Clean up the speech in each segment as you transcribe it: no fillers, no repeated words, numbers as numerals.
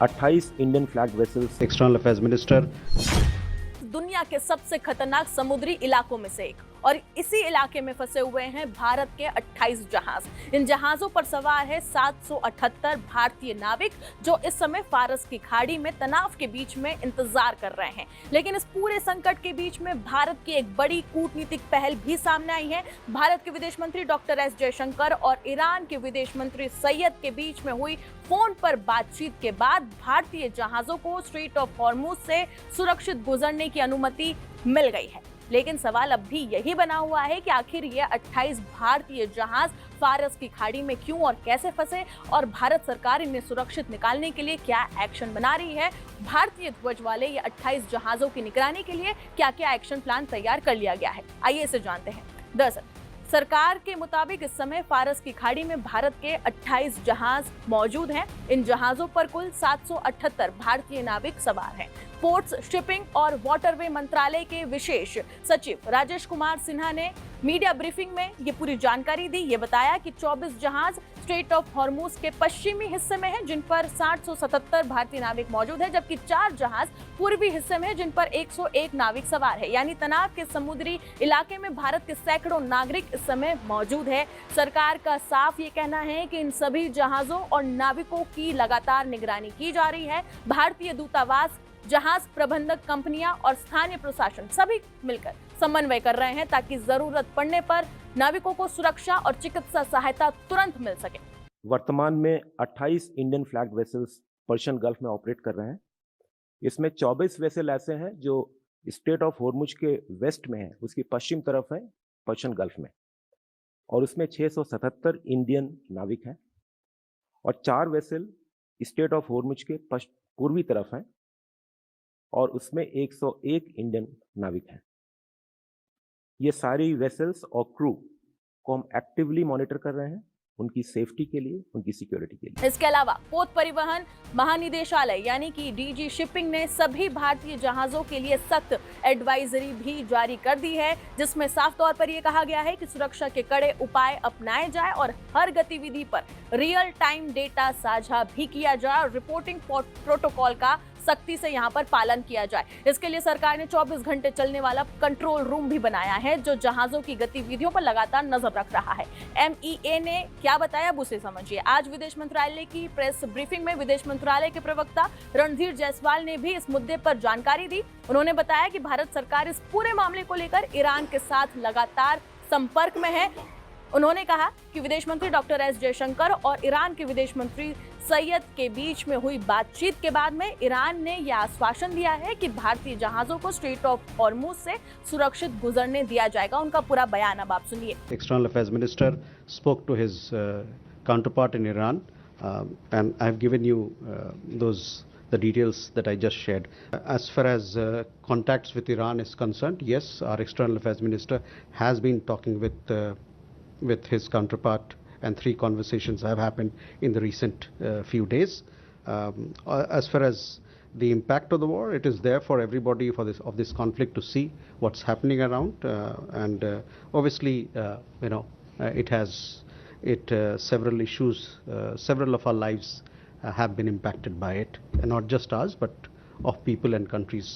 28 Indian flag vessels. External affairs minister. दुनिया के सबसे खतरनाक समुद्री इलाकों में से एक, और इसी इलाके में फंसे हुए हैं भारत के 28 जहाज। इन जहाजों पर सवार है 778 भारतीय नाविक, जो इस समय फारस की खाड़ी में तनाव के बीच में इंतजार कर रहे हैं। लेकिन इस पूरे संकट के बीच में भारत की एक बड़ी कूटनीतिक पहल भी सामने आई है। भारत के विदेश मंत्री डॉक्टर एस जयशंकर और ईरान के विदेश मंत्री सैयद के बीच में हुई फोन पर बातचीत के बाद भारतीय जहाजों को स्ट्रेट ऑफ हॉर्मुज से सुरक्षित गुजरने की अनुमति मिल गई है। लेकिन सवाल अब भी यही बना हुआ है कि आखिर ये 28 भारतीय जहाज फारस की खाड़ी में क्यों और कैसे फंसे, और भारत सरकार इन्हें सुरक्षित निकालने के लिए क्या एक्शन बना रही है। भारतीय ध्वज वाले ये 28 जहाजों की निगरानी के लिए क्या क्या एक्शन प्लान तैयार कर लिया गया है, आइए इसे जानते हैं। दरअसल सरकार के मुताबिक इस समय फारस की खाड़ी में भारत के 28 जहाज मौजूद हैं। इन जहाजों पर कुल 778 भारतीय नाविक सवार हैं। पोर्ट्स, शिपिंग और वाटरवे मंत्रालय के विशेष सचिव राजेश कुमार सिन्हा ने मीडिया ब्रीफिंग में ये पूरी जानकारी दी। ये बताया कि 24 जहाज स्ट्रेट ऑफ हॉर्मुज के पश्चिमी हिस्से में हैं, जिन पर 777 भारतीय नाविक मौजूद हैं, जबकि 4 जहाज पूर्वी हिस्से में हैं, जिन पर 101 नाविक सवार है। यानी तनाव के समुद्री इलाके में भारत के सैकड़ों नागरिक इस समय मौजूद है। सरकार का साफ ये कहना है कि इन सभी जहाजों और नाविकों की लगातार निगरानी की जा रही है। भारतीय दूतावास, जहाज प्रबंधक कंपनियां और स्थानीय प्रशासन सभी मिलकर समन्वय कर रहे हैं, ताकि जरूरत पड़ने पर नाविकों को सुरक्षा और चिकित्सा सहायता तुरंत मिल सके। वर्तमान में 28 Indian flag vessels Persian gulf में ऑपरेट कर रहे हैं। इसमें 24 वेसल ऐसे हैं जो स्ट्रेट ऑफ हॉर्मुज के वेस्ट में है, उसकी पश्चिम तरफ है पर्शियन गल्फ में, और उसमें 677 इंडियन नाविक हैं, और 4 वेसल स्ट्रेट ऑफ हॉर्मुज के पूर्वी तरफ हैं, और उसमें 101 इंडियन नाविक हैं। ये सारी वेसल्स और क्रू को हम एक्टिवली मॉनिटर कर रहे हैं, उनकी सेफ्टी के लिए, उनकी सिक्योरिटी के लिए। इसके अलावा पोत परिवहन महानिदेशालय यानी कि डीजी शिपिंग ने सभी भारतीय जहाजों के लिए सख्त एडवाइजरी भी जारी कर दी है, जिसमें साफ तौर पर यह कहा गया है कि सुरक्षा के कड़े उपाय अपनाए जाए और हर गतिविधि पर रियल टाइम डेटा साझा भी किया जाए और रिपोर्टिंग प्रोटोकॉल का सख्ती से यहाँ पर पालन किया जाए। इसके लिए सरकार ने 24 घंटे चलने वाला कंट्रोल रूम भी बनाया है, जो जहाजों की गतिविधियों पर लगातार नजर रख रहा है। MEA ने क्या बताया, अब उसे समझिए। आज विदेश मंत्रालय की प्रेस ब्रीफिंग में विदेश मंत्रालय के प्रवक्ता रणधीर जायसवाल ने भी इस मुद्दे पर जानकारी दी। उन्होंने बताया कि भारत सरकार इस पूरे मामले को लेकर ईरान के साथ लगातार संपर्क में है। उन्होंने कहा कि विदेश मंत्री डॉक्टर एस जयशंकर और ईरान के विदेश मंत्री सैयद के बीच में हुई बातचीत के बाद में ईरान ने यह आश्वासन दिया है कि भारतीय जहाजों को स्ट्रेट ऑफ हॉर्मुज से सुरक्षित गुजरने दिया जाएगा। उनका पूरा बयान अब आप सुनिए। External affairs minister spoke to his counterpart in Iran, and I have given you the details that I just shared. As far as contacts with Iran is concerned, yes, our external affairs minister has been talking with his counterpart, and 3 conversations have happened in the recent few days. As far as the impact of the war, it is there for everybody of this conflict to see what's happening around, and obviously it has several issues, several of our lives have been impacted by it, and not just ours but of people and countries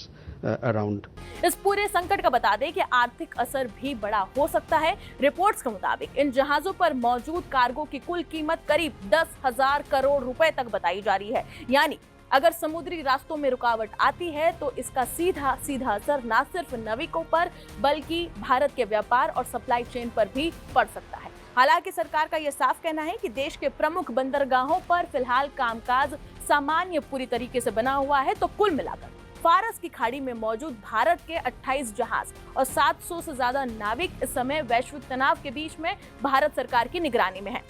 around. इस पूरे संकट का बता दें कि आर्थिक असर भी बड़ा हो सकता है। रिपोर्ट्स के मुताबिक इन जहाजों पर मौजूद कार्गो की कुल कीमत करीब 10,000 करोड़ रुपए तक बताई जा रही है। यानी अगर समुद्री रास्तों में रुकावट आती है तो इसका सीधा असर न सिर्फ नाविकों पर बल्कि भारत के व्यापार और सप्लाई चेन पर भी पड़ सकता है। हालांकि सरकार का यह साफ कहना है कि देश के प्रमुख बंदरगाहों पर फिलहाल कामकाज सामान्य पूरी तरीके से बना हुआ है। तो कुल मिलाकर फारस की खाड़ी में मौजूद भारत के 28 जहाज और 700 से ज्यादा नाविक इस समय वैश्विक तनाव के बीच में भारत सरकार की निगरानी में है।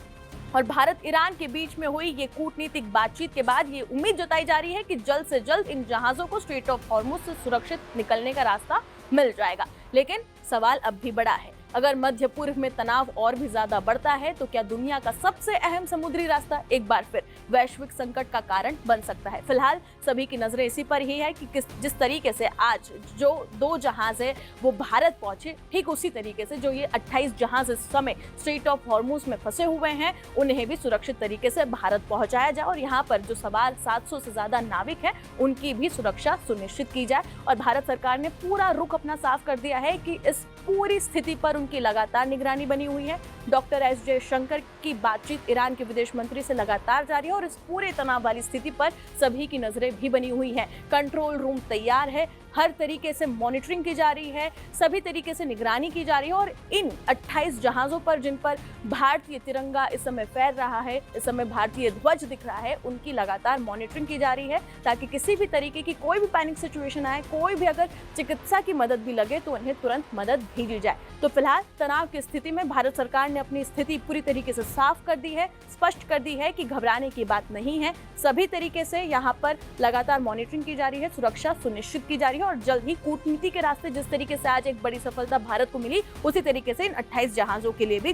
और भारत ईरान के बीच में हुई ये कूटनीतिक बातचीत के बाद ये उम्मीद जताई जा रही है कि जल्द से जल्द इन जहाजों को स्ट्रेट ऑफ हॉर्मुज से सुरक्षित निकलने का रास्ता मिल जाएगा। लेकिन सवाल अब भी बड़ा है, अगर मध्य पूर्व में तनाव और भी ज्यादा बढ़ता है तो क्या दुनिया का सबसे अहम समुद्री रास्ता एक बार फिर वैश्विक संकट का कारण बन सकता है? फिलहाल सभी की नजरें इसी पर ही है कि जिस तरीके से आज जो 2 जहाज है वो भारत पहुंचे, ठीक उसी तरीके से जो ये 28 जहाज इस समय स्ट्रेट ऑफ हॉर्मुज में फंसे हुए हैं उन्हें भी सुरक्षित तरीके से भारत पहुंचाया जाए और यहाँ पर जो सवार 700 से ज्यादा नाविक हैं उनकी भी सुरक्षा सुनिश्चित की जाए। और भारत सरकार ने पूरा रुख अपना साफ कर दिया है कि इस पूरी स्थिति पर उनकी लगातार निगरानी बनी हुई है। डॉक्टर एस जयशंकर की बातचीत ईरान के विदेश मंत्री से लगातार जारी है और इस पूरे तनाव वाली स्थिति पर सभी की नजरें भी बनी हुई हैं। कंट्रोल रूम तैयार है, हर तरीके से मॉनिटरिंग की जा रही है, सभी तरीके से निगरानी की जा रही है और इन 28 जहाजों पर जिन पर भारतीय तिरंगा इस समय फहर रहा है, इस समय भारतीय ध्वज दिख रहा है, उनकी लगातार मॉनिटरिंग की जा रही है ताकि किसी भी तरीके की कोई भी पैनिक सिचुएशन आए, कोई भी अगर चिकित्सा की मदद भी लगे तो उन्हें तुरंत मदद भेजी जाए। तो फिलहाल तनाव की स्थिति में भारत सरकार ने अपनी स्थिति पूरी तरीके से साफ कर दी है, स्पष्ट कर दी है कि घबराने की बात नहीं है। सभी तरीके से यहाँ पर लगातार मॉनिटरिंग की जा रही है, सुरक्षा सुनिश्चित की जा रही है और जल्द ही कूटनीति के रास्ते जिस तरीके से आज एक बड़ी सफलता भारत को मिली उसी तरीके से इन 28 जहाजों के लिए भी